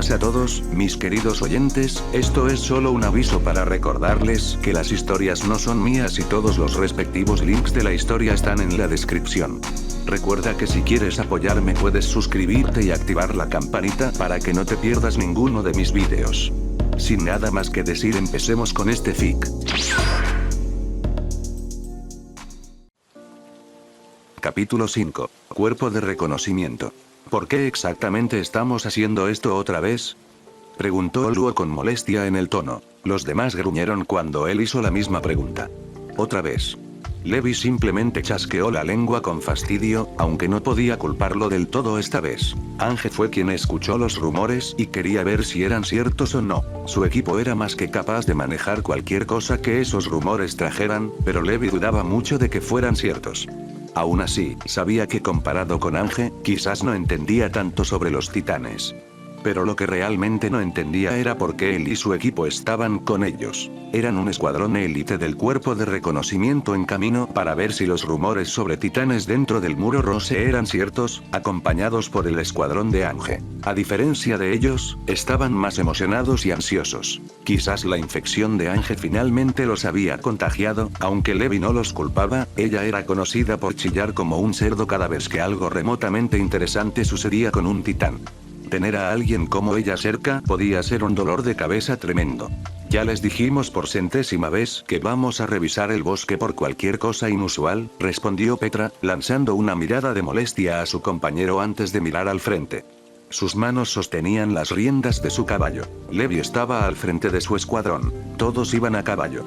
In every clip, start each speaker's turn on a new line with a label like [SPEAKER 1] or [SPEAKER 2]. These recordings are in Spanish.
[SPEAKER 1] buenas a todos, mis queridos oyentes, esto es solo un aviso para recordarles que las historias no son mías y todos los respectivos links de la historia están en la descripción. Recuerda que si quieres apoyarme puedes suscribirte y activar la campanita para que no te pierdas ninguno de mis vídeos. Sin nada más que decir, empecemos con este fic. Capítulo 5. Cuerpo de reconocimiento. ¿Por qué exactamente estamos haciendo esto otra vez?, preguntó Luo con molestia en el tono. Los demás gruñeron cuando él hizo la misma pregunta. ¿Otra vez? Levi simplemente chasqueó la lengua con fastidio, aunque no podía culparlo del todo esta vez. Ange fue quien escuchó los rumores y quería ver si eran ciertos o no. Su equipo era más que capaz de manejar cualquier cosa que esos rumores trajeran, pero Levi dudaba mucho de que fueran ciertos. Aún así, sabía que comparado con Ange, quizás no entendía tanto sobre los titanes. Pero lo que realmente no entendía era por qué él y su equipo estaban con ellos. Eran un escuadrón élite del cuerpo de reconocimiento en camino para ver si los rumores sobre titanes dentro del muro rose eran ciertos, acompañados por el escuadrón de Ange. A diferencia de ellos, estaban más emocionados y ansiosos. Quizás la infección de Ange finalmente los había contagiado, aunque Levi no los culpaba, ella era conocida por chillar como un cerdo cada vez que algo remotamente interesante sucedía con un titán. Tener a alguien como ella cerca podía ser un dolor de cabeza tremendo. Ya les dijimos por centésima vez que vamos a revisar el bosque por cualquier cosa inusual, respondió Petra, lanzando una mirada de molestia a su compañero antes de mirar al frente. Sus manos sostenían las riendas de su caballo. Levi estaba al frente de su escuadrón. Todos iban a caballo.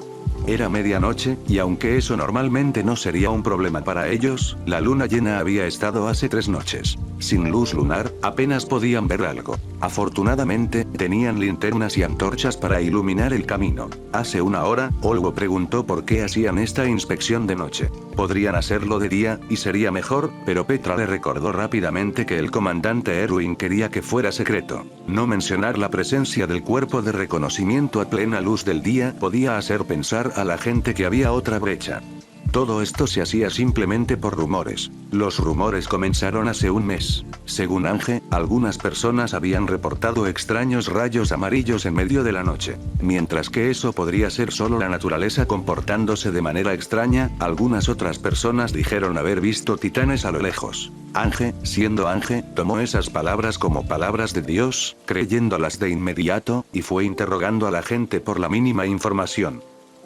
[SPEAKER 1] Era medianoche, y aunque eso normalmente no sería un problema para ellos, la luna llena había estado hace 3 noches. Sin luz lunar, apenas podían ver algo. Afortunadamente, tenían linternas y antorchas para iluminar el camino. Hace una hora, Olgo preguntó por qué hacían esta inspección de noche. Podrían hacerlo de día, y sería mejor, pero Petra le recordó rápidamente que el comandante Erwin quería que fuera secreto. No mencionar la presencia del cuerpo de reconocimiento a plena luz del día podía hacer pensar a la gente que había otra brecha. Todo esto se hacía simplemente por rumores. Los rumores comenzaron hace un mes. Según Ange, algunas personas habían reportado extraños rayos amarillos en medio de la noche. Mientras que eso podría ser solo la naturaleza comportándose de manera extraña, algunas otras personas dijeron haber visto titanes a lo lejos. Ange, siendo Ange, tomó esas palabras como palabras de Dios, creyéndolas de inmediato, y fue interrogando a la gente por la mínima información.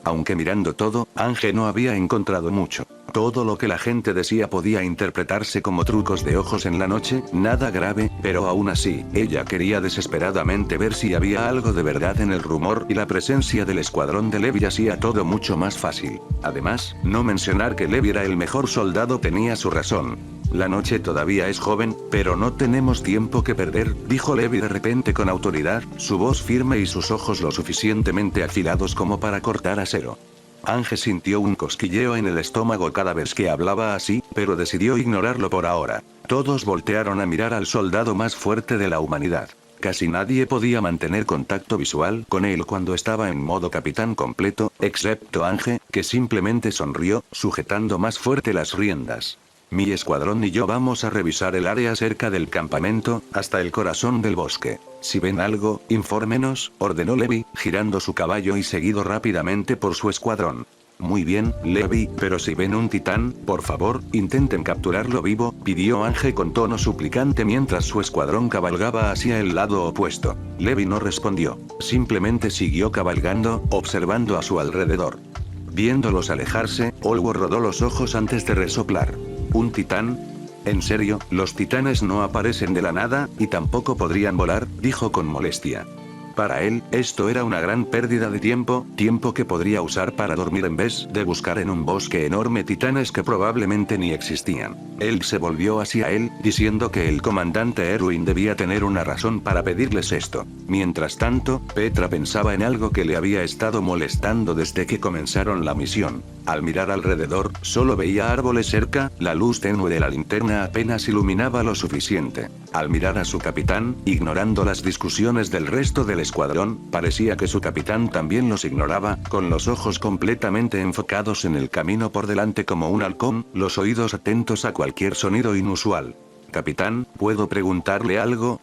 [SPEAKER 1] Aunque mirando todo, Ange no había encontrado mucho. Todo lo que la gente decía podía interpretarse como trucos de ojos en la noche, nada grave, pero aún así, ella quería desesperadamente ver si había algo de verdad en el rumor, y la presencia del escuadrón de Levi hacía todo mucho más fácil. Además, no mencionar que Levi era el mejor soldado tenía su razón. La noche todavía es joven, pero no tenemos tiempo que perder, dijo Levi de repente con autoridad, su voz firme y sus ojos lo suficientemente afilados como para cortar acero. Ange sintió un cosquilleo en el estómago cada vez que hablaba así, pero decidió ignorarlo por ahora. Todos voltearon a mirar al soldado más fuerte de la humanidad. Casi nadie podía mantener contacto visual con él cuando estaba en modo capitán completo, excepto Ange, que simplemente sonrió, sujetando más fuerte las riendas. Mi escuadrón y yo vamos a revisar el área cerca del campamento, hasta el corazón del bosque. Si ven algo, infórmenos, ordenó Levi, girando su caballo y seguido rápidamente por su escuadrón. Muy bien, Levi, pero si ven un titán, por favor, intenten capturarlo vivo, pidió Ange con tono suplicante mientras su escuadrón cabalgaba hacia el lado opuesto. Levi no respondió, simplemente siguió cabalgando, observando a su alrededor. Viéndolos alejarse, Olgo rodó los ojos antes de resoplar. ¿Un titán? En serio, los titanes no aparecen de la nada, y tampoco podrían volar, dijo con molestia. Para él, esto era una gran pérdida de tiempo que podría usar para dormir en vez de buscar en un bosque enorme titanes que probablemente ni existían. Él se volvió hacia él, diciendo que el comandante Erwin debía tener una razón para pedirles esto. Mientras tanto, Petra pensaba en algo que le había estado molestando desde que comenzaron la misión. Al mirar alrededor, solo veía árboles cerca, la luz tenue de la linterna apenas iluminaba lo suficiente. Al mirar a su capitán, ignorando las discusiones del resto del escuadrón, parecía que su capitán también los ignoraba, con los ojos completamente enfocados en el camino por delante como un halcón, los oídos atentos a cualquier sonido inusual. «Capitán, ¿puedo preguntarle algo?»,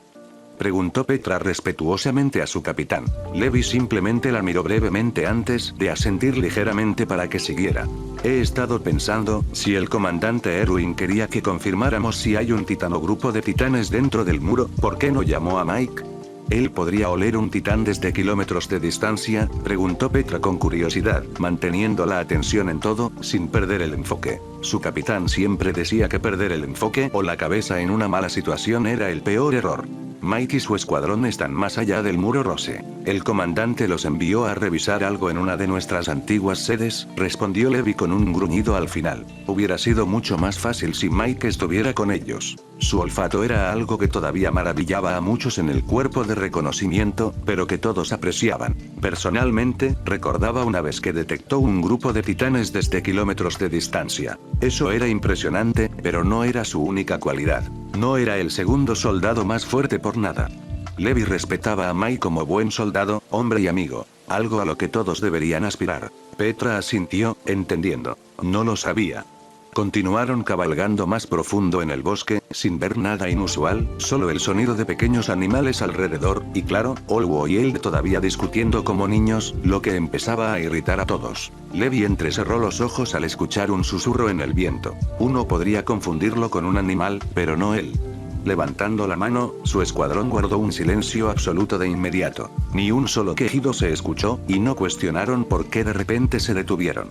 [SPEAKER 1] Preguntó Petra respetuosamente a su capitán. Levi simplemente la miró brevemente antes de asentir ligeramente para que siguiera. He estado pensando, si el comandante Erwin quería que confirmáramos si hay un titán o grupo de titanes dentro del muro, ¿por qué no llamó a Mike? ¿Él podría oler un titán desde kilómetros de distancia? Preguntó Petra con curiosidad, manteniendo la atención en todo, sin perder el enfoque. Su capitán siempre decía que perder el enfoque o la cabeza en una mala situación era el peor error. Mike y su escuadrón están más allá del muro Rose. El comandante los envió a revisar algo en una de nuestras antiguas sedes, respondió Levi con un gruñido al final. Hubiera sido mucho más fácil si Mike estuviera con ellos. Su olfato era algo que todavía maravillaba a muchos en el cuerpo de reconocimiento, pero que todos apreciaban. Personalmente, recordaba una vez que detectó un grupo de titanes desde kilómetros de distancia. Eso era impresionante, pero no era su única cualidad. No era el segundo soldado más fuerte por nada. Levi respetaba a Mike como buen soldado, hombre y amigo, algo a lo que todos deberían aspirar. Petra asintió, entendiendo. No lo sabía. Continuaron cabalgando más profundo en el bosque, sin ver nada inusual, solo el sonido de pequeños animales alrededor, y claro, Olwo y él todavía discutiendo como niños, lo que empezaba a irritar a todos. Levi entrecerró los ojos al escuchar un susurro en el viento. Uno podría confundirlo con un animal, pero no él. Levantando la mano, su escuadrón guardó un silencio absoluto de inmediato. Ni un solo quejido se escuchó, y no cuestionaron por qué de repente se detuvieron.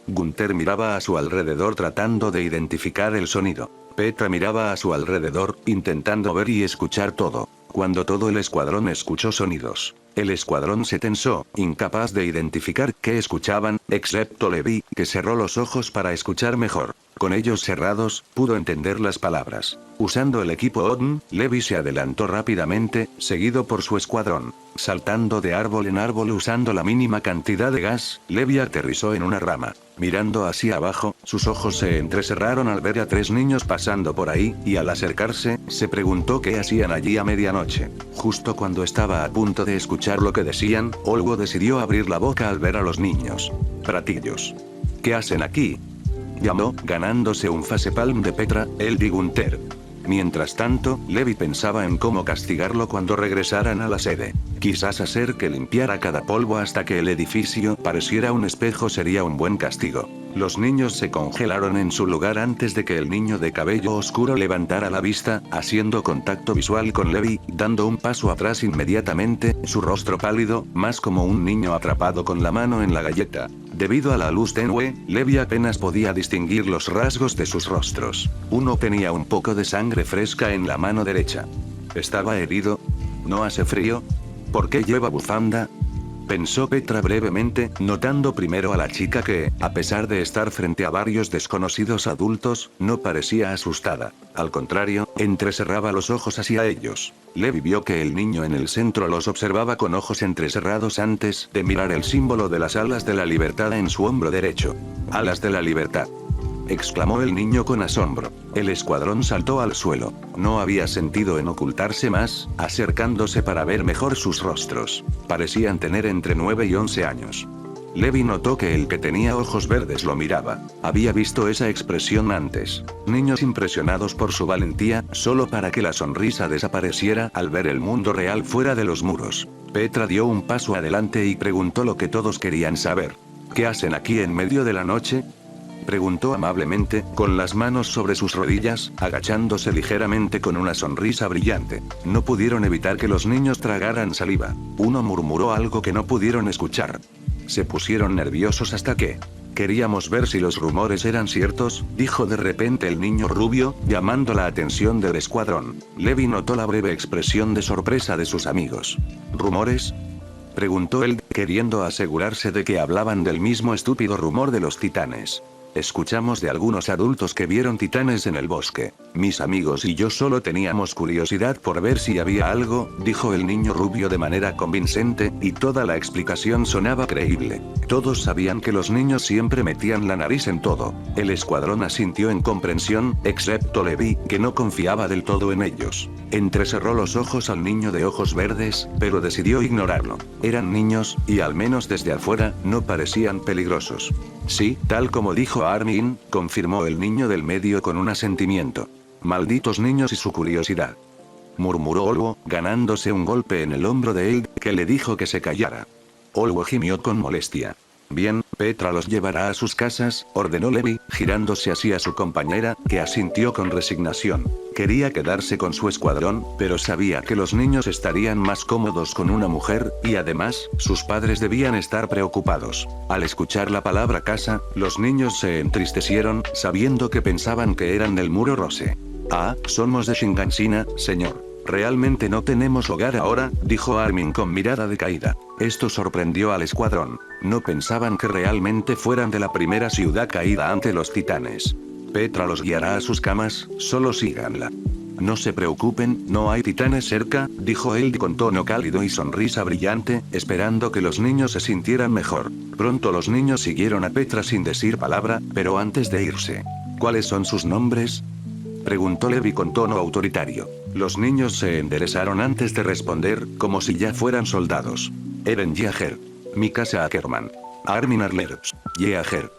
[SPEAKER 1] Gunther miraba a su alrededor tratando de identificar el sonido. Petra miraba a su alrededor, intentando ver y escuchar todo. Cuando todo el escuadrón escuchó sonidos, el escuadrón se tensó, incapaz de identificar qué escuchaban, excepto Levi, que cerró los ojos para escuchar mejor. Con ellos cerrados, pudo entender las palabras. Usando el equipo Odin, Levi se adelantó rápidamente, seguido por su escuadrón. Saltando de árbol en árbol usando la mínima cantidad de gas, Levi aterrizó en una rama. Mirando hacia abajo, sus ojos se entrecerraron al ver a 3 niños pasando por ahí, y al acercarse, se preguntó qué hacían allí a medianoche. Justo cuando estaba a punto de escuchar lo que decían, Olwo decidió abrir la boca al ver a los niños. Pratillos. ¿Qué hacen aquí?, llamó, ganándose un facepalm de Petra, él y Gunther. Mientras tanto, Levi pensaba en cómo castigarlo cuando regresaran a la sede. Quizás hacer que limpiara cada polvo hasta que el edificio pareciera un espejo sería un buen castigo. Los niños se congelaron en su lugar antes de que el niño de cabello oscuro levantara la vista, haciendo contacto visual con Levi, dando un paso atrás inmediatamente, su rostro pálido, más como un niño atrapado con la mano en la galleta. Debido a la luz tenue, Levi apenas podía distinguir los rasgos de sus rostros. Uno tenía un poco de sangre fresca en la mano derecha. ¿Estaba herido? ¿No hace frío? ¿Por qué lleva bufanda?, pensó Petra brevemente, notando primero a la chica que, a pesar de estar frente a varios desconocidos adultos, no parecía asustada. Al contrario, entrecerraba los ojos hacia ellos. Levi vio que el niño en el centro los observaba con ojos entrecerrados antes de mirar el símbolo de las alas de la libertad en su hombro derecho. «Alas de la libertad», exclamó el niño con asombro. El escuadrón saltó al suelo. No había sentido en ocultarse más, acercándose para ver mejor sus rostros. Parecían tener entre 9 y 11 años. Levi notó que el que tenía ojos verdes lo miraba. Había visto esa expresión antes. Niños impresionados por su valentía, solo para que la sonrisa desapareciera al ver el mundo real fuera de los muros. Petra dio un paso adelante y preguntó lo que todos querían saber. ¿Qué hacen aquí en medio de la noche?, preguntó amablemente, con las manos sobre sus rodillas, agachándose ligeramente con una sonrisa brillante. No pudieron evitar que los niños tragaran saliva. Uno murmuró algo que no pudieron escuchar. Se pusieron nerviosos hasta que... Queríamos ver si los rumores eran ciertos, dijo de repente el niño rubio, llamando la atención del escuadrón. Levi notó la breve expresión de sorpresa de sus amigos. ¿Rumores?, preguntó él, queriendo asegurarse de que hablaban del mismo estúpido rumor de los titanes. Escuchamos de algunos adultos que vieron titanes en el bosque. Mis amigos y yo solo teníamos curiosidad por ver si había algo, dijo el niño rubio de manera convincente, y toda la explicación sonaba creíble. Todos sabían que los niños siempre metían la nariz en todo. El escuadrón asintió en comprensión, excepto Levi, que no confiaba del todo en ellos. Entrecerró los ojos al niño de ojos verdes, pero decidió ignorarlo. Eran niños, y al menos desde afuera, no parecían peligrosos. Sí, tal como dijo Armin, confirmó el niño del medio con un asentimiento. Malditos niños y su curiosidad. murmuró Olwo, ganándose un golpe en el hombro de él, que le dijo que se callara. Olwo gimió con molestia. Bien, Petra los llevará a sus casas, ordenó Levi, girándose hacia su compañera, que asintió con resignación. Quería quedarse con su escuadrón, pero sabía que los niños estarían más cómodos con una mujer, y además, sus padres debían estar preocupados. Al escuchar la palabra casa, los niños se entristecieron, sabiendo que pensaban que eran del Muro Rose. Ah, somos de Shingansina, señor. Realmente no tenemos hogar ahora, dijo Armin con mirada decaída. Esto sorprendió al escuadrón. No pensaban que realmente fueran de la primera ciudad caída ante los titanes. Petra los guiará a sus camas, solo síganla. No se preocupen, no hay titanes cerca, dijo él con tono cálido y sonrisa brillante, esperando que los niños se sintieran mejor. Pronto los niños siguieron a Petra sin decir palabra, pero antes de irse. ¿Cuáles son sus nombres?, preguntó Levi con tono autoritario. Los niños se enderezaron antes de responder, como si ya fueran soldados. Eren Yeager. Mikasa Ackerman. Armin Arlerps. Yeager.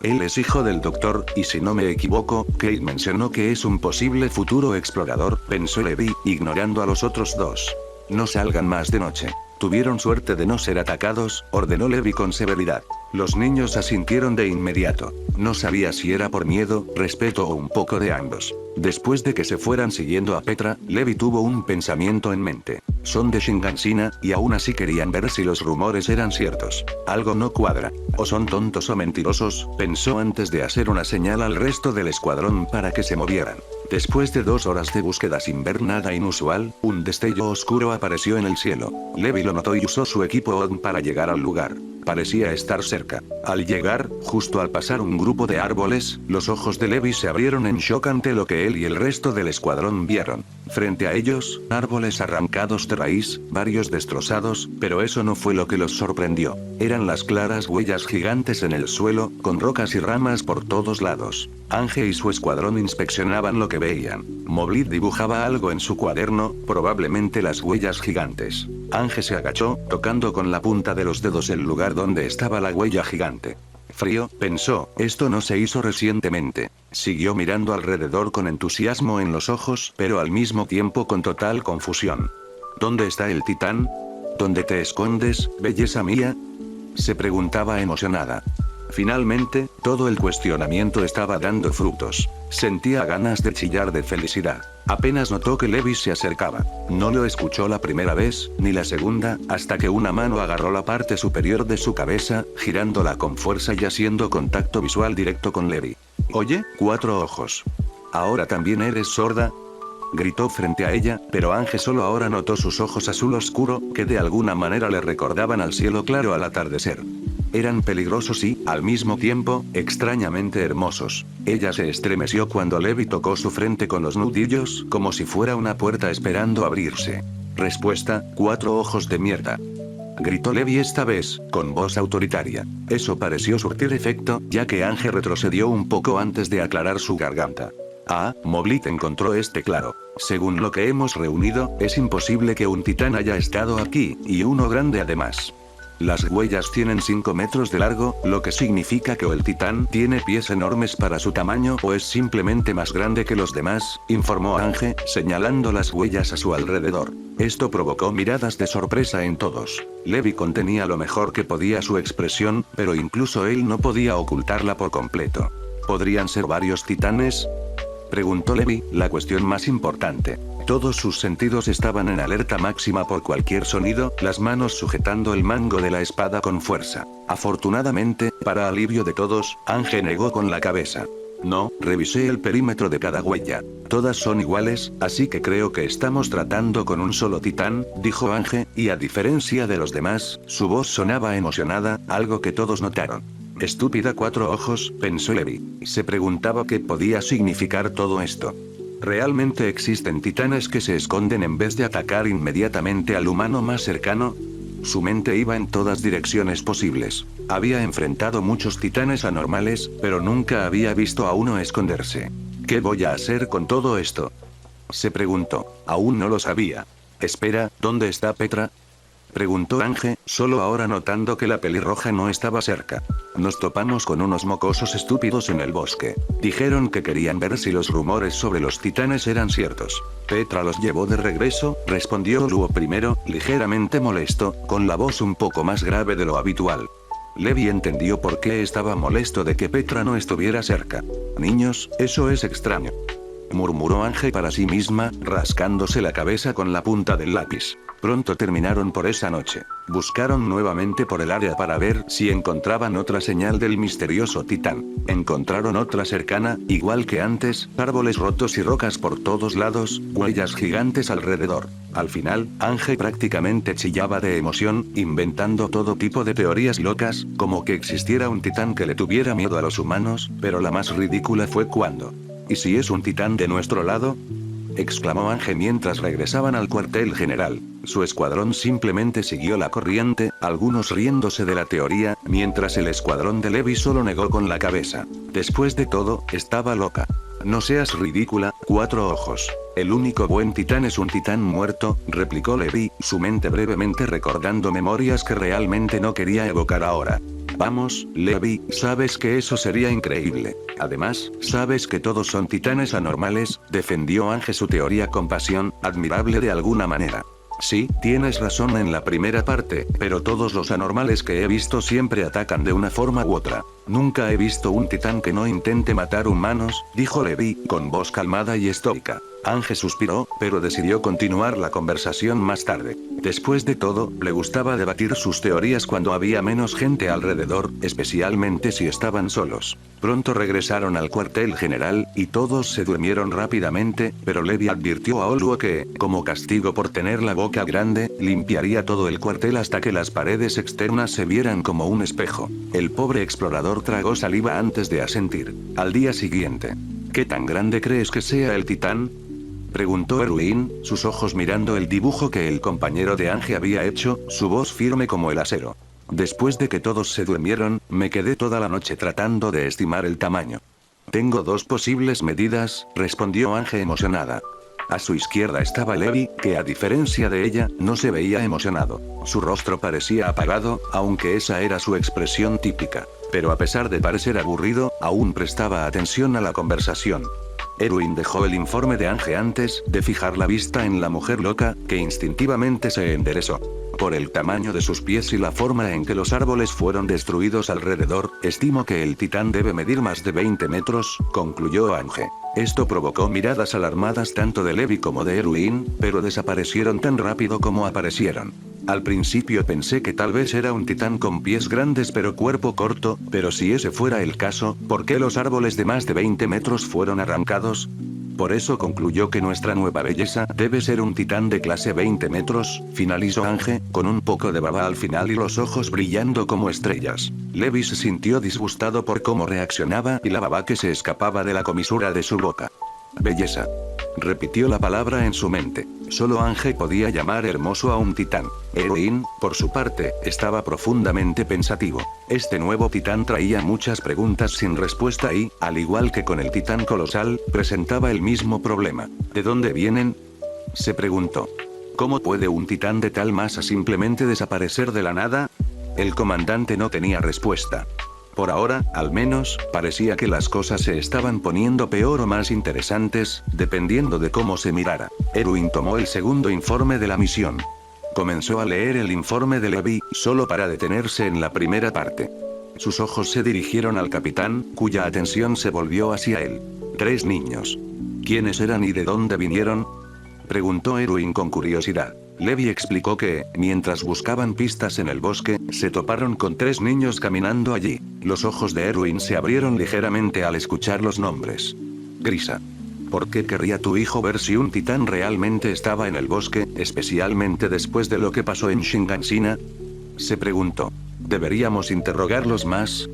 [SPEAKER 1] Él es hijo del doctor, y si no me equivoco, Kate mencionó que es un posible futuro explorador, pensó Levi, ignorando a los otros dos. No salgan más de noche. Tuvieron suerte de no ser atacados, ordenó Levi con severidad. Los niños asintieron de inmediato. No sabía si era por miedo, respeto o un poco de ambos. Después de que se fueran siguiendo a Petra, Levi tuvo un pensamiento en mente. Son de Shingansina, y aún así querían ver si los rumores eran ciertos. Algo no cuadra. O son tontos o mentirosos, pensó antes de hacer una señal al resto del escuadrón para que se movieran. Después de 2 horas de búsqueda sin ver nada inusual, un destello oscuro apareció en el cielo. Levi lo notó y usó su equipo ODM para llegar al lugar. Parecía estar cerca. Al llegar, justo al pasar un grupo de árboles, los ojos de Levi se abrieron en shock ante lo que él y el resto del escuadrón vieron. Frente a ellos, árboles arrancados de raíz, varios destrozados, pero eso no fue lo que los sorprendió. Eran las claras huellas gigantes en el suelo, con rocas y ramas por todos lados. Ange y su escuadrón inspeccionaban lo que veían. Moblit dibujaba algo en su cuaderno, probablemente las huellas gigantes. Ange se agachó, tocando con la punta de los dedos el lugar donde estaba la huella gigante. Frío, pensó, esto no se hizo recientemente. Siguió mirando alrededor con entusiasmo en los ojos, pero al mismo tiempo con total confusión. ¿Dónde está el titán? ¿Dónde te escondes, belleza mía?, se preguntaba emocionada. Finalmente, todo el cuestionamiento estaba dando frutos. Sentía ganas de chillar de felicidad. Apenas notó que Levi se acercaba. No lo escuchó la primera vez, ni la segunda, hasta que una mano agarró la parte superior de su cabeza, girándola con fuerza y haciendo contacto visual directo con Levi. «Oye, 4 ojos. ¿Ahora también eres sorda?», gritó frente a ella, pero Ange solo ahora notó sus ojos azul oscuro, que de alguna manera le recordaban al cielo claro al atardecer. Eran peligrosos y, al mismo tiempo, extrañamente hermosos. Ella se estremeció cuando Levi tocó su frente con los nudillos, como si fuera una puerta esperando abrirse. Respuesta: 4 ojos de mierda, gritó Levi esta vez, con voz autoritaria. Eso pareció surtir efecto, ya que Ange retrocedió un poco antes de aclarar su garganta. Ah, Moblit encontró claro. Según lo que hemos reunido, es imposible que un titán haya estado aquí, y uno grande además. Las huellas tienen 5 metros de largo, lo que significa que o el titán tiene pies enormes para su tamaño o es simplemente más grande que los demás, informó Ange, señalando las huellas a su alrededor. Esto provocó miradas de sorpresa en todos. Levi contenía lo mejor que podía su expresión, pero incluso él no podía ocultarla por completo. ¿Podrían ser varios titanes?, preguntó Levi, la cuestión más importante. Todos sus sentidos estaban en alerta máxima por cualquier sonido, las manos sujetando el mango de la espada con fuerza. Afortunadamente, para alivio de todos, Ange negó con la cabeza. No, revisé el perímetro de cada huella. Todas son iguales, así que creo que estamos tratando con un solo titán, dijo Ange, y a diferencia de los demás, su voz sonaba emocionada, algo que todos notaron. Estúpida 4 ojos, pensó Levi. Se preguntaba qué podía significar todo esto. ¿Realmente existen titanes que se esconden en vez de atacar inmediatamente al humano más cercano? Su mente iba en todas direcciones posibles. Había enfrentado muchos titanes anormales, pero nunca había visto a uno esconderse. ¿Qué voy a hacer con todo esto?, se preguntó. Aún no lo sabía. Espera, ¿dónde está Petra?, Preguntó Ángel, solo ahora notando que la pelirroja no estaba cerca. Nos topamos con unos mocosos estúpidos en el bosque. Dijeron que querían ver si los rumores sobre los titanes eran ciertos. Petra los llevó de regreso, respondió Luo primero, ligeramente molesto, con la voz un poco más grave de lo habitual. Levi entendió por qué estaba molesto de que Petra no estuviera cerca. Niños, eso es extraño, murmuró Ángel para sí misma, rascándose la cabeza con la punta del lápiz. Pronto terminaron por esa noche. Buscaron nuevamente por el área para ver si encontraban otra señal del misterioso titán. Encontraron otra cercana, igual que antes, árboles rotos y rocas por todos lados, huellas gigantes alrededor. Al final, Ángel prácticamente chillaba de emoción, inventando todo tipo de teorías locas, como que existiera un titán que le tuviera miedo a los humanos, pero la más ridícula fue cuando... ¿Y si es un titán de nuestro lado?, exclamó Ángel mientras regresaban al cuartel general. Su escuadrón simplemente siguió la corriente, algunos riéndose de la teoría, mientras el escuadrón de Levi solo negó con la cabeza. Después de todo, estaba loca. No seas ridícula, 4 ojos. El único buen titán es un titán muerto, replicó Levi, su mente brevemente recordando memorias que realmente no quería evocar ahora. Vamos, Levi, sabes que eso sería increíble. Además, sabes que todos son titanes anormales, defendió Ángel su teoría con pasión, admirable de alguna manera. Sí, tienes razón en la primera parte, pero todos los anormales que he visto siempre atacan de una forma u otra. Nunca he visto un titán que no intente matar humanos, dijo Levi, con voz calmada y estoica. Ángel suspiró, pero decidió continuar la conversación más tarde. Después de todo, le gustaba debatir sus teorías cuando había menos gente alrededor, especialmente si estaban solos. Pronto regresaron al cuartel general, y todos se durmieron rápidamente, pero Levi advirtió a Oluo que, como castigo por tener la boca grande, limpiaría todo el cuartel hasta que las paredes externas se vieran como un espejo. El pobre explorador tragó saliva antes de asentir. Al día siguiente. ¿Qué tan grande crees que sea el titán?, preguntó Erwin, sus ojos mirando el dibujo que el compañero de Ángel había hecho, su voz firme como el acero. Después de que todos se durmieron, me quedé toda la noche tratando de estimar el tamaño. Tengo 2 posibles medidas, respondió Ángel emocionada. A su izquierda estaba Levi, que a diferencia de ella, no se veía emocionado. Su rostro parecía apagado, aunque esa era su expresión típica. Pero a pesar de parecer aburrido, aún prestaba atención a la conversación. Erwin dejó el informe de Ángel antes de fijar la vista en la mujer loca, que instintivamente se enderezó. Por el tamaño de sus pies y la forma en que los árboles fueron destruidos alrededor, estimo que el titán debe medir más de 20 metros, concluyó Ángel. Esto provocó miradas alarmadas tanto de Levi como de Erwin, pero desaparecieron tan rápido como aparecieron. Al principio pensé que tal vez era un titán con pies grandes pero cuerpo corto, pero si ese fuera el caso, ¿por qué los árboles de más de 20 metros fueron arrancados? Por eso concluyó que nuestra nueva belleza debe ser un titán de clase 20 metros, finalizó Ángel, con un poco de baba al final y los ojos brillando como estrellas. Levi se sintió disgustado por cómo reaccionaba y la baba que se escapaba de la comisura de su boca. Belleza. Repitió la palabra en su mente. Solo Ángel podía llamar hermoso a un titán. Erwin, por su parte, estaba profundamente pensativo. Este nuevo titán traía muchas preguntas sin respuesta y, al igual que con el titán colosal, presentaba el mismo problema. ¿De dónde vienen?, se preguntó. ¿Cómo puede un titán de tal masa simplemente desaparecer de la nada? El comandante no tenía respuesta. Por ahora, al menos, parecía que las cosas se estaban poniendo peor o más interesantes, dependiendo de cómo se mirara. Erwin tomó el segundo informe de la misión. Comenzó a leer el informe de Levi, solo para detenerse en la primera parte. Sus ojos se dirigieron al capitán, cuya atención se volvió hacia él. 3 niños. ¿Quiénes eran y de dónde vinieron?, preguntó Erwin con curiosidad. Levi explicó que, mientras buscaban pistas en el bosque, se toparon con 3 niños caminando allí. Los ojos de Erwin se abrieron ligeramente al escuchar los nombres. Grisa. ¿Por qué querría tu hijo ver si un titán realmente estaba en el bosque, especialmente después de lo que pasó en Shingansina?, se preguntó. ¿Deberíamos interrogarlos más?,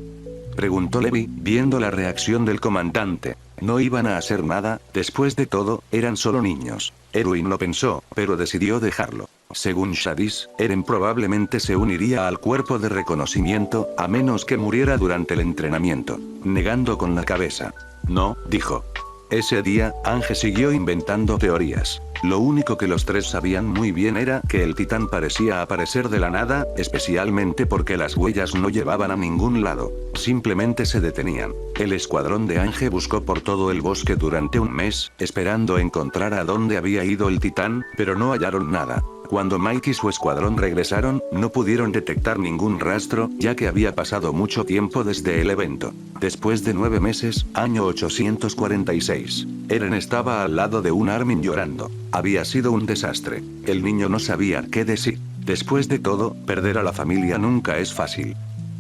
[SPEAKER 1] preguntó Levi, viendo la reacción del comandante. No iban a hacer nada, después de todo, eran solo niños. Erwin lo pensó, pero decidió dejarlo. Según Shadis, Eren probablemente se uniría al cuerpo de reconocimiento, a menos que muriera durante el entrenamiento. Negando con la cabeza. No, dijo. Ese día, Ángel siguió inventando teorías. Lo único que los tres sabían muy bien era que el titán parecía aparecer de la nada, especialmente porque las huellas no llevaban a ningún lado. Simplemente se detenían. El escuadrón de Ange buscó por todo el bosque durante un mes, esperando encontrar a dónde había ido el titán, pero no hallaron nada. Cuando Mike y su escuadrón regresaron, no pudieron detectar ningún rastro, ya que había pasado mucho tiempo desde el evento. Después de 9 meses, año 846. Eren estaba al lado de un Armin llorando. Había sido un desastre. El niño no sabía qué decir. Después de todo, perder a la familia nunca es fácil.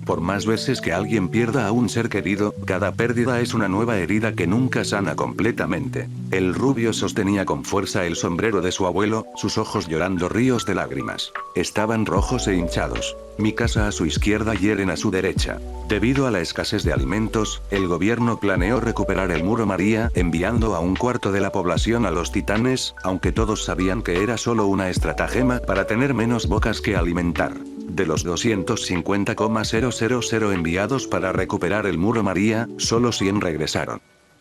[SPEAKER 1] Por más veces que alguien pierda a un ser querido, cada pérdida es una nueva herida que nunca sana completamente. El rubio sostenía con fuerza el sombrero de su abuelo, sus ojos llorando ríos de lágrimas. Estaban rojos e hinchados. Mikasa a su izquierda y Eren a su derecha. Debido a la escasez de alimentos, el gobierno planeó recuperar el Muro María, enviando a un cuarto de la población a los titanes, aunque todos sabían que era solo una estratagema para tener menos bocas que alimentar. De los 250,000 enviados para recuperar el Muro María, solo 100 regresaron.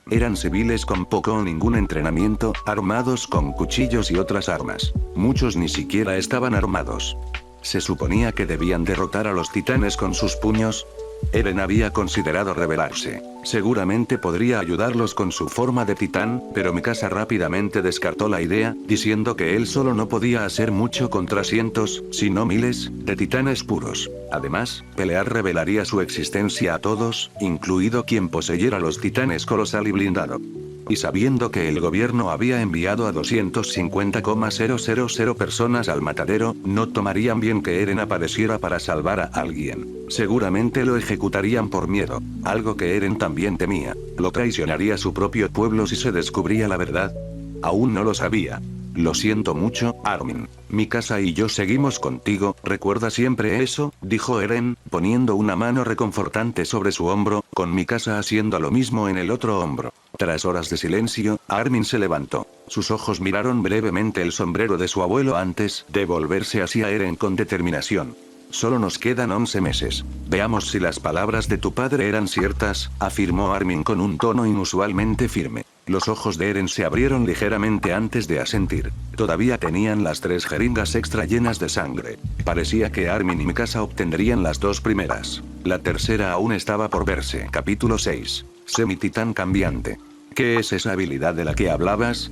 [SPEAKER 1] Eran civiles con poco o ningún entrenamiento, armados con cuchillos y otras armas. Muchos ni siquiera estaban armados. Se suponía que debían derrotar a los titanes con sus puños. Eren había considerado rebelarse. Seguramente podría ayudarlos con su forma de titán, pero Mikasa rápidamente descartó la idea, diciendo que él solo no podía hacer mucho contra cientos, si no miles, de titanes puros. Además, pelear revelaría su existencia a todos, incluido quien poseyera los titanes colosal y blindado. Y sabiendo que el gobierno había enviado a 250,000 personas al matadero, no tomarían bien que Eren apareciera para salvar a alguien. Seguramente lo ejecutarían por miedo, algo que Eren también temía. ¿Lo traicionaría su propio pueblo si se descubría la verdad? Aún no lo sabía. Lo siento mucho, Armin. Mikasa y yo seguimos contigo, recuerda siempre eso, dijo Eren, poniendo una mano reconfortante sobre su hombro, con Mikasa haciendo lo mismo en el otro hombro. Tras horas de silencio, Armin se levantó. Sus ojos miraron brevemente el sombrero de su abuelo antes de volverse hacia Eren con determinación. Solo nos quedan 11 meses. Veamos si las palabras de tu padre eran ciertas, afirmó Armin con un tono inusualmente firme. Los ojos de Eren se abrieron ligeramente antes de asentir. Todavía tenían las 3 jeringas extra llenas de sangre. Parecía que Armin y Mikasa obtendrían las 2 primeras. La tercera aún estaba por verse. Capítulo 6. Semititán cambiante. ¿Qué es esa habilidad de la que hablabas?,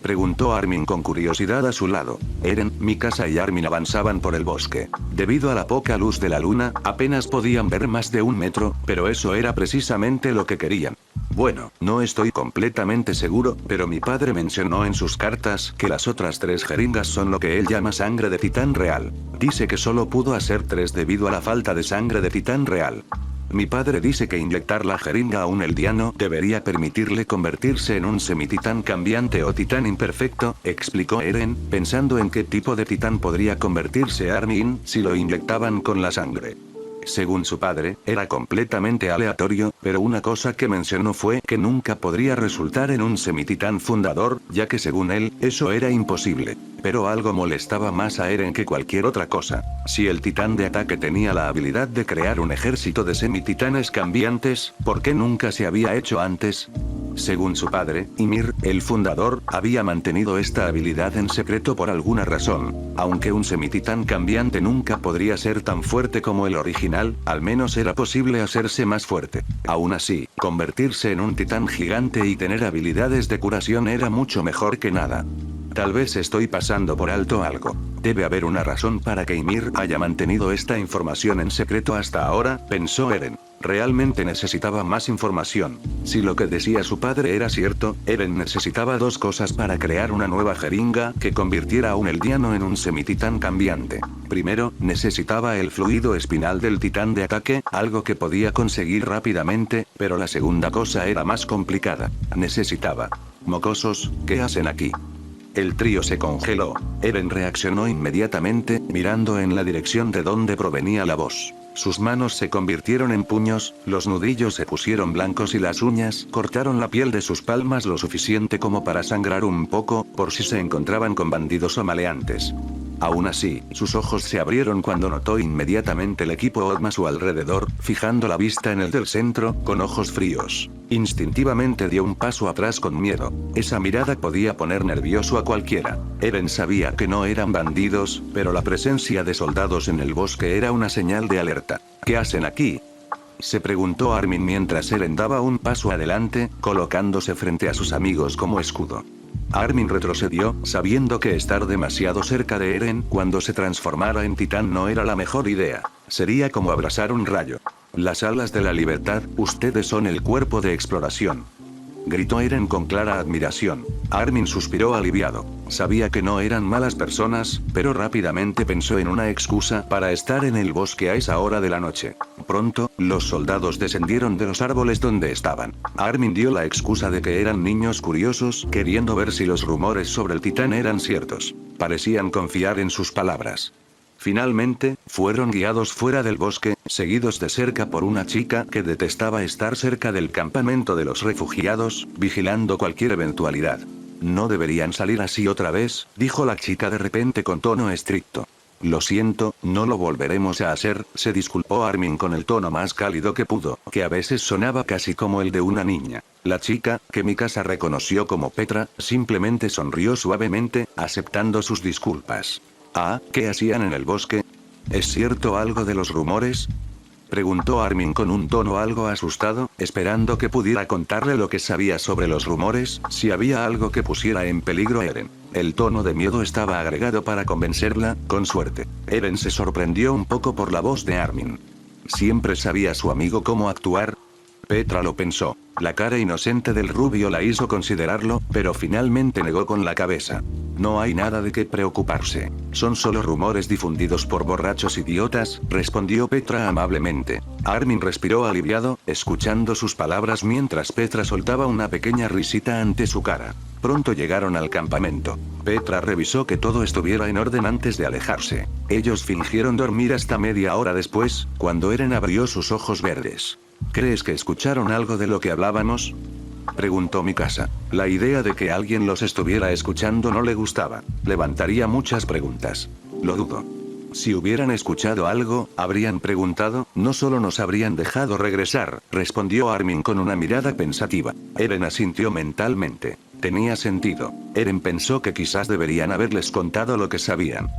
[SPEAKER 1] preguntó Armin con curiosidad a su lado. Eren, Mikasa y Armin avanzaban por el bosque. Debido a la poca luz de la luna, apenas podían ver más de 1 metro, pero eso era precisamente lo que querían. Bueno, no estoy completamente seguro, pero mi padre mencionó en sus cartas que las otras 3 jeringas son lo que él llama sangre de titán real. Dice que solo pudo hacer 3 debido a la falta de sangre de titán real. Mi padre dice que inyectar la jeringa a un eldiano debería permitirle convertirse en un semititán cambiante o titán imperfecto, explicó Eren, pensando en qué tipo de titán podría convertirse Armin si lo inyectaban con la sangre. Según su padre, era completamente aleatorio, pero una cosa que mencionó fue que nunca podría resultar en un semititán fundador, ya que según él, eso era imposible. Pero algo molestaba más a Eren que cualquier otra cosa. Si el titán de ataque tenía la habilidad de crear un ejército de semititanes cambiantes, ¿por qué nunca se había hecho antes? Según su padre, Ymir, el fundador, había mantenido esta habilidad en secreto por alguna razón. Aunque un semititán cambiante nunca podría ser tan fuerte como el original, al menos era posible hacerse más fuerte. Aún así, convertirse en un titán gigante y tener habilidades de curación era mucho mejor que nada. Tal vez estoy pasando por alto algo. Debe haber una razón para que Ymir haya mantenido esta información en secreto hasta ahora, pensó Eren. Realmente necesitaba más información. Si lo que decía su padre era cierto, Eren necesitaba 2 cosas para crear una nueva jeringa que convirtiera a un eldiano en un semititán cambiante. Primero, necesitaba el fluido espinal del titán de ataque, algo que podía conseguir rápidamente, pero la segunda cosa era más complicada. Necesitaba. Mocosos, ¿qué hacen aquí? El trío se congeló. Eren reaccionó inmediatamente, mirando en la dirección de donde provenía la voz. Sus manos se convirtieron en puños, los nudillos se pusieron blancos y las uñas cortaron la piel de sus palmas lo suficiente como para sangrar un poco, por si se encontraban con bandidos o maleantes. Aún así, sus ojos se abrieron cuando notó inmediatamente el equipo Odma a su alrededor, fijando la vista en el del centro, con ojos fríos. Instintivamente dio un paso atrás con miedo. Esa mirada podía poner nervioso a cualquiera. Eren sabía que no eran bandidos, pero la presencia de soldados en el bosque era una señal de alerta. ¿Qué hacen aquí?, se preguntó Armin mientras Eren daba un paso adelante, colocándose frente a sus amigos como escudo. Armin retrocedió, sabiendo que estar demasiado cerca de Eren cuando se transformara en titán no era la mejor idea. Sería como abrazar un rayo. Las alas de la libertad, ustedes son el cuerpo de exploración, gritó Eren con clara admiración. Armin suspiró aliviado. Sabía que no eran malas personas, pero rápidamente pensó en una excusa para estar en el bosque a esa hora de la noche. Pronto, los soldados descendieron de los árboles donde estaban. Armin dio la excusa de que eran niños curiosos, queriendo ver si los rumores sobre el titán eran ciertos. Parecían confiar en sus palabras. Finalmente, fueron guiados fuera del bosque, seguidos de cerca por una chica que detestaba estar cerca del campamento de los refugiados, vigilando cualquier eventualidad. No deberían salir así otra vez, dijo la chica de repente con tono estricto. Lo siento, no lo volveremos a hacer, se disculpó Armin con el tono más cálido que pudo, que a veces sonaba casi como el de una niña. La chica, que Mikasa reconoció como Petra, simplemente sonrió suavemente, aceptando sus disculpas. Ah, ¿qué hacían en el bosque? ¿Es cierto algo de los rumores?, preguntó Armin con un tono algo asustado, esperando que pudiera contarle lo que sabía sobre los rumores, si había algo que pusiera en peligro a Eren. El tono de miedo estaba agregado para convencerla, con suerte. Eren se sorprendió un poco por la voz de Armin. ¿Siempre sabía su amigo cómo actuar? Petra lo pensó. La cara inocente del rubio la hizo considerarlo, pero finalmente negó con la cabeza. No hay nada de qué preocuparse. Son solo rumores difundidos por borrachos idiotas, respondió Petra amablemente. Armin respiró aliviado, escuchando sus palabras mientras Petra soltaba una pequeña risita ante su cara. Pronto llegaron al campamento. Petra revisó que todo estuviera en orden antes de alejarse. Ellos fingieron dormir hasta media hora después, cuando Eren abrió sus ojos verdes. ¿Crees que escucharon algo de lo que hablábamos?, preguntó Mikasa. La idea de que alguien los estuviera escuchando no le gustaba. Levantaría muchas preguntas. Lo dudo. Si hubieran escuchado algo, habrían preguntado, no solo nos habrían dejado regresar, respondió Armin con una mirada pensativa. Eren asintió mentalmente. Tenía sentido. Eren pensó que quizás deberían haberles contado lo que sabían.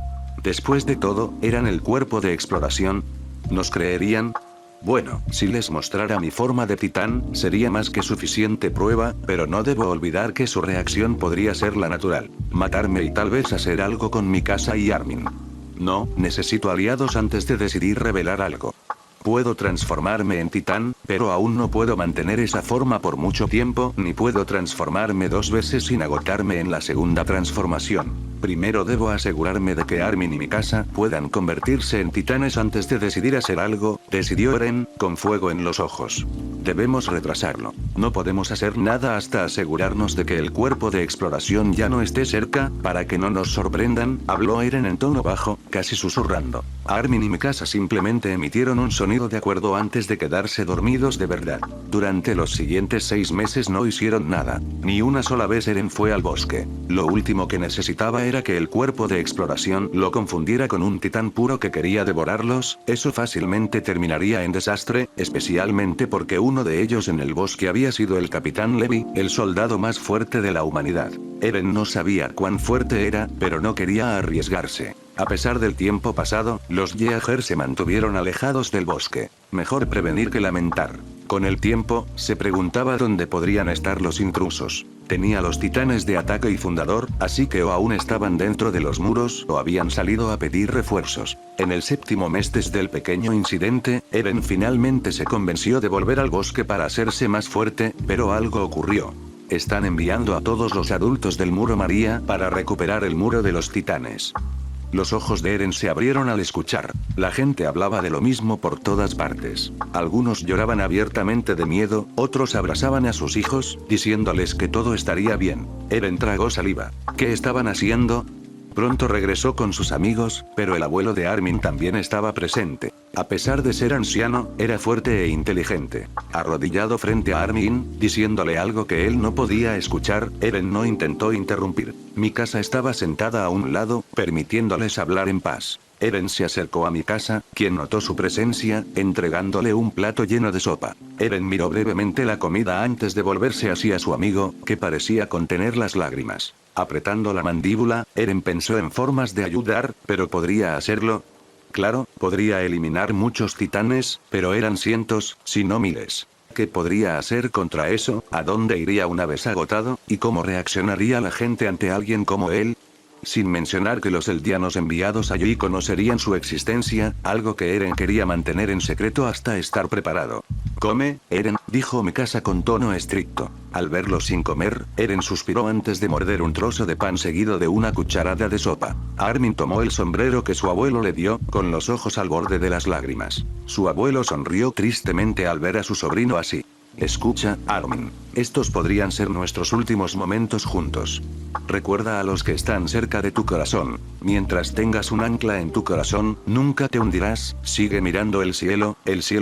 [SPEAKER 1] Después de todo, eran el cuerpo de exploración. ¿Nos creerían? Bueno, si les mostrara mi forma de titán, sería más que suficiente prueba, pero no debo olvidar que su reacción podría ser la natural. Matarme y tal vez hacer algo con Mikasa y Armin. No, necesito aliados antes de decidir revelar algo. Puedo transformarme en titán, pero aún no puedo mantener esa forma por mucho tiempo, ni puedo transformarme 2 veces sin agotarme en la segunda transformación. Primero debo asegurarme de que Armin y Mikasa puedan convertirse en titanes antes de decidir hacer algo, decidió Eren, con fuego en los ojos. Debemos retrasarlo. No podemos hacer nada hasta asegurarnos de que el cuerpo de exploración ya no esté cerca, para que no nos sorprendan, habló Eren en tono bajo, casi susurrando. Armin y Mikasa simplemente emitieron un sonido de acuerdo antes de quedarse dormidos de verdad. Durante los siguientes 6 meses no hicieron nada. Ni una sola vez Eren fue al bosque. Lo último que necesitaba era que el cuerpo de exploración lo confundiera con un titán puro que quería devorarlos. Eso fácilmente terminaría en desastre, especialmente porque uno de ellos en el bosque había sido el Capitán Levi, el soldado más fuerte de la humanidad. Eren no sabía cuán fuerte era, pero no quería arriesgarse. A pesar del tiempo pasado, los Yeager se mantuvieron alejados del bosque. Mejor prevenir que lamentar. Con el tiempo, se preguntaba dónde podrían estar los intrusos. Tenía los titanes de ataque y fundador, así que o aún estaban dentro de los muros o habían salido a pedir refuerzos. En el 7º mes desde el pequeño incidente, Eren finalmente se convenció de volver al bosque para hacerse más fuerte, pero algo ocurrió. Están enviando a todos los adultos del Muro María para recuperar el Muro de los Titanes. Los ojos de Eren se abrieron al escuchar. La gente hablaba de lo mismo por todas partes. Algunos lloraban abiertamente de miedo, otros abrazaban a sus hijos, diciéndoles que todo estaría bien. Eren tragó saliva. ¿Qué estaban haciendo? Pronto regresó con sus amigos, pero el abuelo de Armin también estaba presente. A pesar de ser anciano, era fuerte e inteligente. Arrodillado frente a Armin, diciéndole algo que él no podía escuchar, Eren no intentó interrumpir. Mikasa estaba sentada a un lado, permitiéndoles hablar en paz. Eren se acercó a Mikasa, quien notó su presencia, entregándole un plato lleno de sopa. Eren miró brevemente la comida antes de volverse hacia su amigo, que parecía contener las lágrimas. Apretando la mandíbula, Eren pensó en formas de ayudar, pero ¿podría hacerlo? Claro, podría eliminar muchos titanes, pero eran cientos, si no miles. ¿Qué podría hacer contra eso? ¿A dónde iría una vez agotado? ¿Y cómo reaccionaría la gente ante alguien como él? Sin mencionar que los eldianos enviados allí conocerían su existencia, algo que Eren quería mantener en secreto hasta estar preparado. «Come, Eren», dijo Mikasa con tono estricto. Al verlo sin comer, Eren suspiró antes de morder un trozo de pan seguido de una cucharada de sopa. Armin tomó el sombrero que su abuelo le dio, con los ojos al borde de las lágrimas. Su abuelo sonrió tristemente al ver a su sobrino así. «Escucha, Armin. Estos podrían ser nuestros últimos momentos juntos. Recuerda a los que están cerca de tu corazón. Mientras tengas un ancla en tu corazón, nunca te hundirás. Sigue mirando el cielo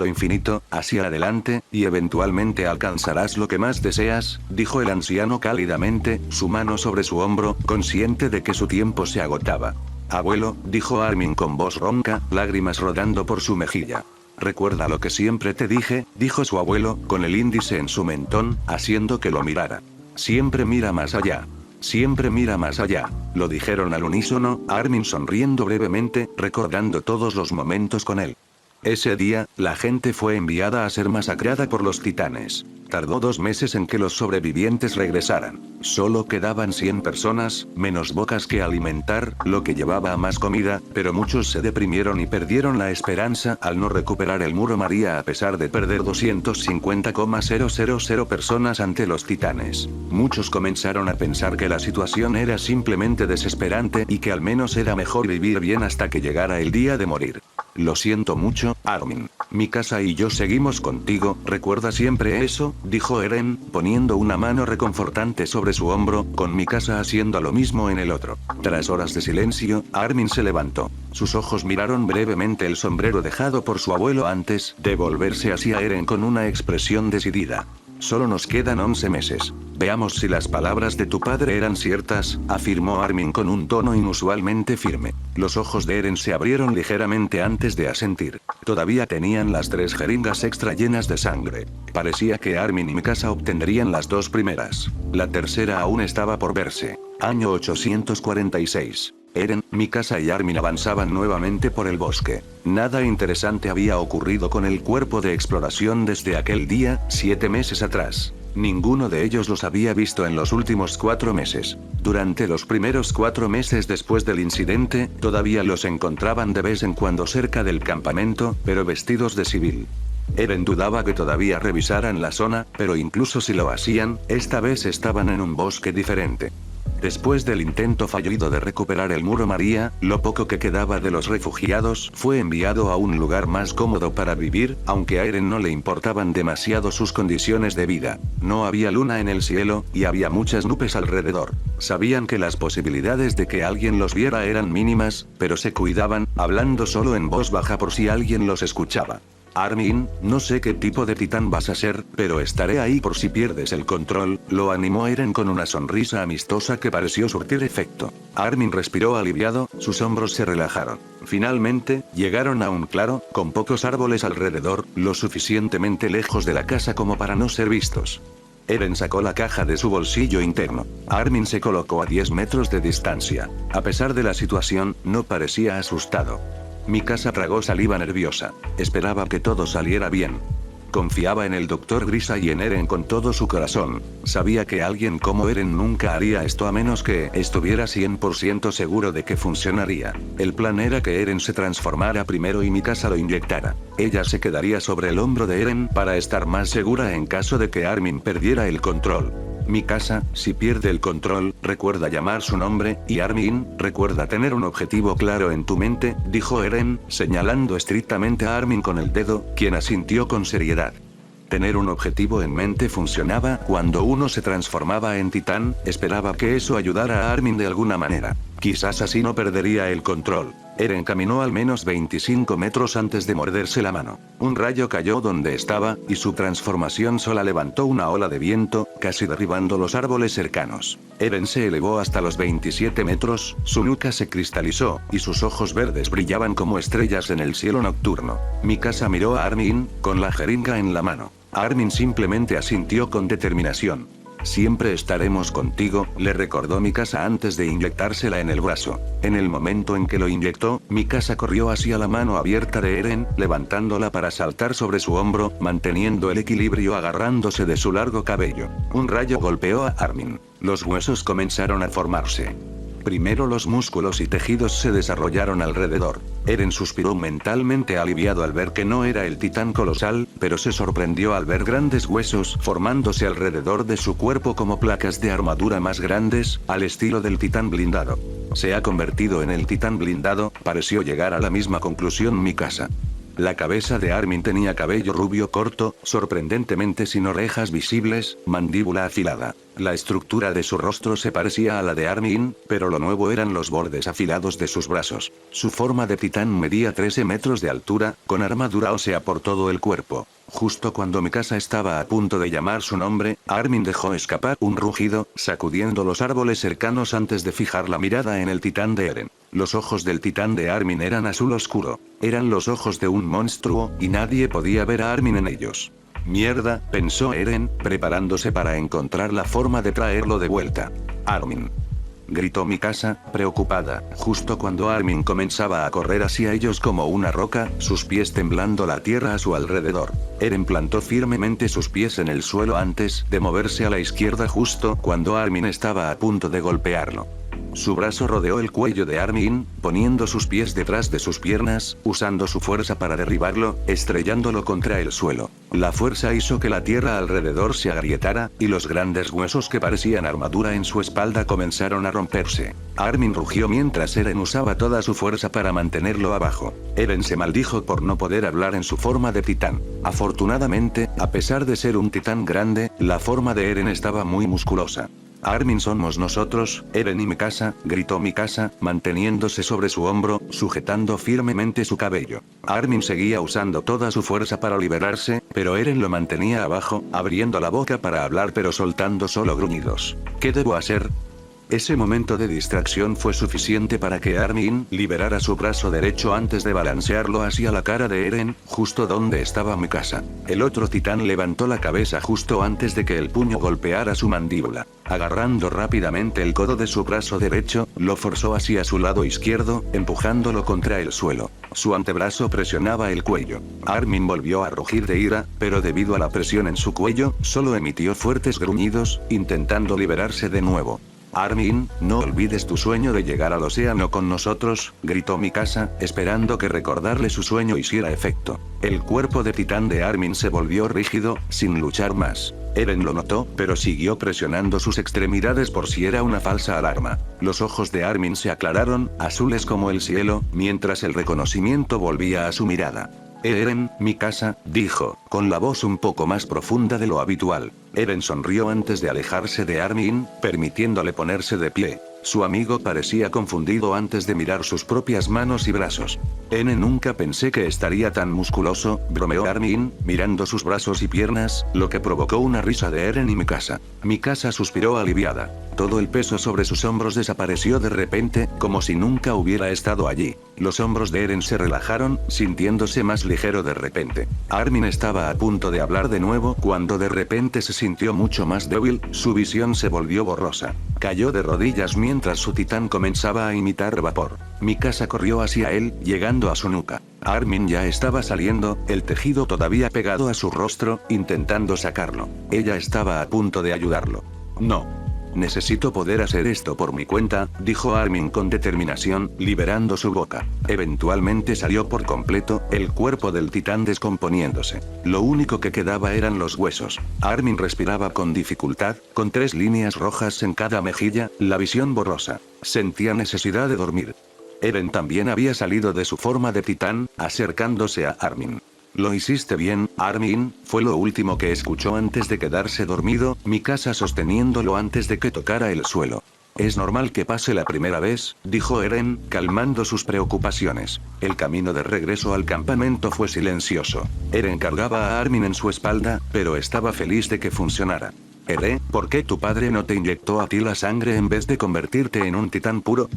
[SPEAKER 1] infinito, hacia adelante, y eventualmente alcanzarás lo que más deseas», dijo el anciano cálidamente, su mano sobre su hombro, consciente de que su tiempo se agotaba. «Abuelo», dijo Armin con voz ronca, lágrimas rodando por su mejilla. «Recuerda lo que siempre te dije», dijo su abuelo, con el índice en su mentón, haciendo que lo mirara. «Siempre mira más allá. Siempre mira más allá», lo dijeron al unísono, Armin sonriendo brevemente, recordando todos los momentos con él. Ese día, la gente fue enviada a ser masacrada por los titanes. Tardó 2 meses en que los sobrevivientes regresaran. Solo quedaban 100 personas, menos bocas que alimentar, lo que llevaba a más comida, pero muchos se deprimieron y perdieron la esperanza al no recuperar el muro María a pesar de perder 250,000 personas ante los titanes. Muchos comenzaron a pensar que la situación era simplemente desesperante y que al menos era mejor vivir bien hasta que llegara el día de morir. «Lo siento mucho, Armin. Mikasa y yo seguimos contigo, recuerda siempre eso», dijo Eren, poniendo una mano reconfortante sobre su hombro, con Mikasa haciendo lo mismo en el otro. Tras horas de silencio, Armin se levantó. Sus ojos miraron brevemente el sombrero dejado por su abuelo antes de volverse hacia Eren con una expresión decidida. «Solo nos quedan 11 meses. Veamos si las palabras de tu padre eran ciertas», afirmó Armin con un tono inusualmente firme. Los ojos de Eren se abrieron ligeramente antes de asentir. Todavía tenían las 3 jeringas extra llenas de sangre. Parecía que Armin y Mikasa obtendrían las 2 primeras. La tercera aún estaba por verse. Año 846. Eren, Mikasa y Armin avanzaban nuevamente por el bosque. Nada interesante había ocurrido con el cuerpo de exploración desde aquel día, 7 meses atrás. Ninguno de ellos los había visto en los últimos 4 meses. Durante los primeros 4 meses después del incidente, todavía los encontraban de vez en cuando cerca del campamento, pero vestidos de civil. Eren dudaba que todavía revisaran la zona, pero incluso si lo hacían, esta vez estaban en un bosque diferente. Después del intento fallido de recuperar el muro María, lo poco que quedaba de los refugiados fue enviado a un lugar más cómodo para vivir, aunque a Eren no le importaban demasiado sus condiciones de vida. No había luna en el cielo, y había muchas nubes alrededor. Sabían que las posibilidades de que alguien los viera eran mínimas, pero se cuidaban, hablando solo en voz baja por si alguien los escuchaba. «Armin, no sé qué tipo de titán vas a ser, pero estaré ahí por si pierdes el control», lo animó Eren con una sonrisa amistosa que pareció surtir efecto. Armin respiró aliviado, sus hombros se relajaron. Finalmente, llegaron a un claro, con pocos árboles alrededor, lo suficientemente lejos de la casa como para no ser vistos. Eren sacó la caja de su bolsillo interno. Armin se colocó a 10 metros de distancia. A pesar de la situación, no parecía asustado. Mikasa tragó saliva nerviosa. Esperaba que todo saliera bien. Confiaba en el Dr. Grisa y en Eren con todo su corazón. Sabía que alguien como Eren nunca haría esto a menos que estuviera 100% seguro de que funcionaría. El plan era que Eren se transformara primero y Mikasa lo inyectara. Ella se quedaría sobre el hombro de Eren para estar más segura en caso de que Armin perdiera el control. Mikasa, si pierde el control, recuerda llamar su nombre, y Armin, recuerda tener un objetivo claro en tu mente, dijo Eren, señalando estrictamente a Armin con el dedo, quien asintió con seriedad. Tener un objetivo en mente funcionaba cuando uno se transformaba en titán, esperaba que eso ayudara a Armin de alguna manera. Quizás así no perdería el control. Eren caminó al menos 25 metros antes de morderse la mano. Un rayo cayó donde estaba, y su transformación sola levantó una ola de viento, casi derribando los árboles cercanos. Eren se elevó hasta los 27 metros, su nuca se cristalizó, y sus ojos verdes brillaban como estrellas en el cielo nocturno. Mikasa miró a Armin, con la jeringa en la mano. Armin simplemente asintió con determinación. Siempre estaremos contigo, le recordó Mikasa antes de inyectársela en el brazo. En el momento en que lo inyectó, Mikasa corrió hacia la mano abierta de Eren, levantándola para saltar sobre su hombro, manteniendo el equilibrio agarrándose de su largo cabello. Un rayo golpeó a Armin. Los huesos comenzaron a formarse. Primero los músculos y tejidos se desarrollaron alrededor. Eren suspiró mentalmente aliviado al ver que no era el titán colosal, pero se sorprendió al ver grandes huesos formándose alrededor de su cuerpo como placas de armadura más grandes, al estilo del titán blindado. Se ha convertido en el titán blindado, pareció llegar a la misma conclusión Mikasa. La cabeza de Armin tenía cabello rubio corto, sorprendentemente sin orejas visibles, mandíbula afilada. La estructura de su rostro se parecía a la de Armin, pero lo nuevo eran los bordes afilados de sus brazos. Su forma de titán medía 13 metros de altura, con armadura ósea por todo el cuerpo. Justo cuando Mikasa estaba a punto de llamar su nombre, Armin dejó escapar un rugido, sacudiendo los árboles cercanos antes de fijar la mirada en el titán de Eren. Los ojos del titán de Armin eran azul oscuro. Eran los ojos de un monstruo, y nadie podía ver a Armin en ellos. Mierda, pensó Eren, preparándose para encontrar la forma de traerlo de vuelta. Armin. Gritó Mikasa, preocupada, justo cuando Armin comenzaba a correr hacia ellos como una roca, sus pies temblando la tierra a su alrededor. Eren plantó firmemente sus pies en el suelo antes de moverse a la izquierda justo cuando Armin estaba a punto de golpearlo. Su brazo rodeó el cuello de Armin, poniendo sus pies detrás de sus piernas, usando su fuerza para derribarlo, estrellándolo contra el suelo. La fuerza hizo que la tierra alrededor se agrietara, y los grandes huesos que parecían armadura en su espalda comenzaron a romperse. Armin rugió mientras Eren usaba toda su fuerza para mantenerlo abajo. Eren se maldijo por no poder hablar en su forma de titán. Afortunadamente, a pesar de ser un titán grande, la forma de Eren estaba muy musculosa. Armin somos nosotros, Eren y Mikasa, gritó Mikasa, manteniéndose sobre su hombro, sujetando firmemente su cabello. Armin seguía usando toda su fuerza para liberarse, pero Eren lo mantenía abajo, abriendo la boca para hablar pero soltando solo gruñidos. ¿Qué debo hacer? Ese momento de distracción fue suficiente para que Armin liberara su brazo derecho antes de balancearlo hacia la cara de Eren, justo donde estaba Mikasa. El otro titán levantó la cabeza justo antes de que el puño golpeara su mandíbula. Agarrando rápidamente el codo de su brazo derecho, lo forzó hacia su lado izquierdo, empujándolo contra el suelo. Su antebrazo presionaba el cuello. Armin volvió a rugir de ira, pero debido a la presión en su cuello, solo emitió fuertes gruñidos, intentando liberarse de nuevo. Armin, no olvides tu sueño de llegar al océano con nosotros, gritó Mikasa, esperando que recordarle su sueño hiciera efecto. El cuerpo de titán de Armin se volvió rígido, sin luchar más. Eren lo notó, pero siguió presionando sus extremidades por si era una falsa alarma. Los ojos de Armin se aclararon, azules como el cielo, mientras el reconocimiento volvía a su mirada. Eren, Mikasa, dijo, con la voz un poco más profunda de lo habitual. Eren sonrió antes de alejarse de Armin, permitiéndole ponerse de pie. Su amigo parecía confundido antes de mirar sus propias manos y brazos. Nunca pensé que estaría tan musculoso, bromeó Armin, mirando sus brazos y piernas, lo que provocó una risa de Eren y Mikasa. Mikasa suspiró aliviada. Todo el peso sobre sus hombros desapareció de repente, como si nunca hubiera estado allí. Los hombros de Eren se relajaron, sintiéndose más ligero de repente. Armin estaba a punto de hablar de nuevo cuando de repente se sintió mucho más débil, su visión se volvió borrosa. Cayó de rodillas mientras su titán comenzaba a imitar vapor. Mikasa corrió hacia él, llegando a su nuca. Armin ya estaba saliendo, el tejido todavía pegado a su rostro, intentando sacarlo. Ella estaba a punto de ayudarlo. No. Necesito poder hacer esto por mi cuenta, dijo Armin con determinación, liberando su boca. Eventualmente salió por completo, el cuerpo del titán descomponiéndose. Lo único que quedaba eran los huesos. Armin respiraba con dificultad, con 3 líneas rojas en cada mejilla, la visión borrosa. Sentía necesidad de dormir. Eren también había salido de su forma de titán, acercándose a Armin. Lo hiciste bien, Armin, fue lo último que escuchó antes de quedarse dormido, Mikasa sosteniéndolo antes de que tocara el suelo. Es normal que pase la primera vez, dijo Eren, calmando sus preocupaciones. El camino de regreso al campamento fue silencioso. Eren cargaba a Armin en su espalda, pero estaba feliz de que funcionara. Eren, ¿por qué tu padre no te inyectó a ti la sangre en vez de convertirte en un titán puro?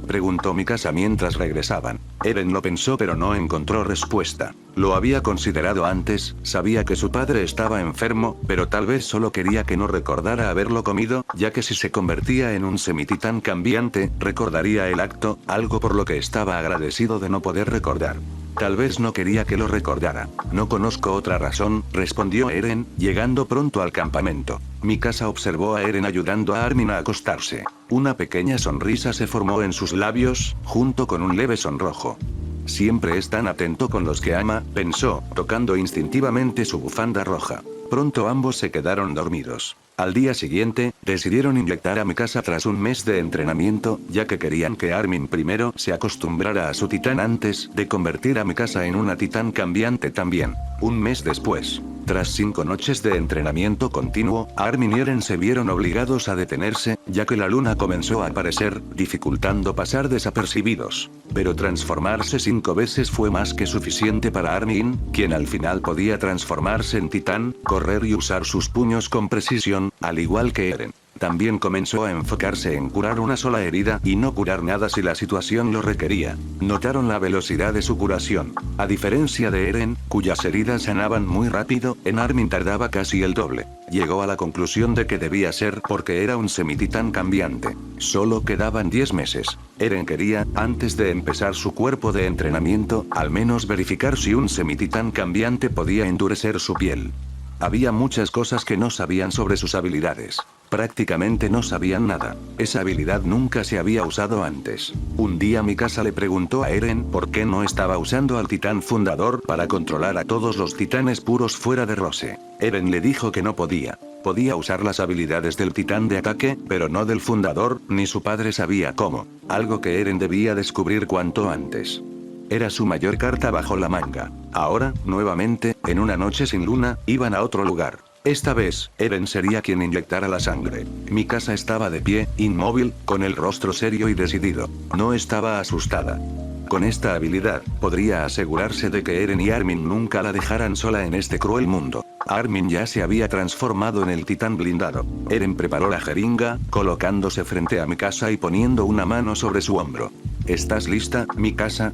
[SPEAKER 1] Preguntó Mikasa mientras regresaban. Eren lo pensó pero no encontró respuesta. Lo había considerado antes, sabía que su padre estaba enfermo, pero tal vez solo quería que no recordara haberlo comido, ya que si se convertía en un semititán cambiante, recordaría el acto, algo por lo que estaba agradecido de no poder recordar. Tal vez no quería que lo recordara. No conozco otra razón, respondió Eren, llegando pronto al campamento. Mikasa observó a Eren ayudando a Armin a acostarse. Una pequeña sonrisa se formó en sus labios, junto con un leve sonrojo. Siempre es tan atento con los que ama, pensó, tocando instintivamente su bufanda roja. Pronto ambos se quedaron dormidos. Al día siguiente, decidieron inyectar a Mikasa tras un mes de entrenamiento, ya que querían que Armin primero se acostumbrara a su titán antes de convertir a Mikasa en una titán cambiante también. Un mes después, tras 5 noches de entrenamiento continuo, Armin y Eren se vieron obligados a detenerse, ya que la luna comenzó a aparecer, dificultando pasar desapercibidos. Pero transformarse 5 veces fue más que suficiente para Armin, quien al final podía transformarse en titán, correr y usar sus puños con precisión, al igual que Eren. También comenzó a enfocarse en curar una sola herida y no curar nada si la situación lo requería. Notaron la velocidad de su curación. A diferencia de Eren, cuyas heridas sanaban muy rápido, en Armin tardaba casi el doble. Llegó a la conclusión de que debía ser porque era un semititán cambiante. Solo quedaban 10 meses. Eren quería, antes de empezar su cuerpo de entrenamiento, al menos verificar si un semititán cambiante podía endurecer su piel. Había muchas cosas que no sabían sobre sus habilidades. Prácticamente no sabían nada. Esa habilidad nunca se había usado antes. Un día Mikasa le preguntó a Eren por qué no estaba usando al titán fundador para controlar a todos los titanes puros fuera de Rose. Eren le dijo que no podía. Podía usar las habilidades del titán de ataque, pero no del fundador, ni su padre sabía cómo. Algo que Eren debía descubrir cuanto antes. Era su mayor carta bajo la manga. Ahora, nuevamente, en una noche sin luna, iban a otro lugar. Esta vez, Eren sería quien inyectara la sangre. Mikasa estaba de pie, inmóvil, con el rostro serio y decidido. No estaba asustada. Con esta habilidad, podría asegurarse de que Eren y Armin nunca la dejaran sola en este cruel mundo. Armin ya se había transformado en el titán blindado. Eren preparó la jeringa, colocándose frente a Mikasa y poniendo una mano sobre su hombro. ¿Estás lista, Mikasa?,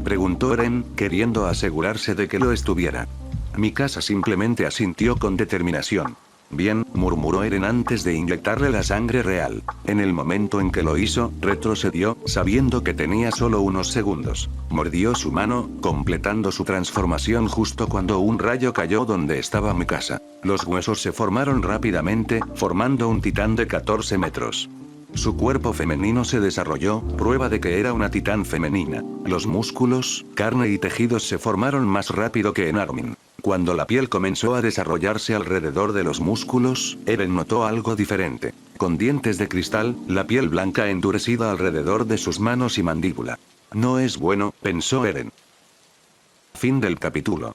[SPEAKER 1] preguntó Eren, queriendo asegurarse de que lo estuviera. Mikasa simplemente asintió con determinación. Bien, murmuró Eren antes de inyectarle la sangre real. En el momento en que lo hizo, retrocedió, sabiendo que tenía solo unos segundos. Mordió su mano, completando su transformación justo cuando un rayo cayó donde estaba Mikasa. Los huesos se formaron rápidamente, formando un titán de 14 metros. Su cuerpo femenino se desarrolló, prueba de que era una titán femenina. Los músculos, carne y tejidos se formaron más rápido que en Armin. Cuando la piel comenzó a desarrollarse alrededor de los músculos, Eren notó algo diferente. Con dientes de cristal, la piel blanca endurecida alrededor de sus manos y mandíbula. No es bueno, pensó Eren. Fin del capítulo.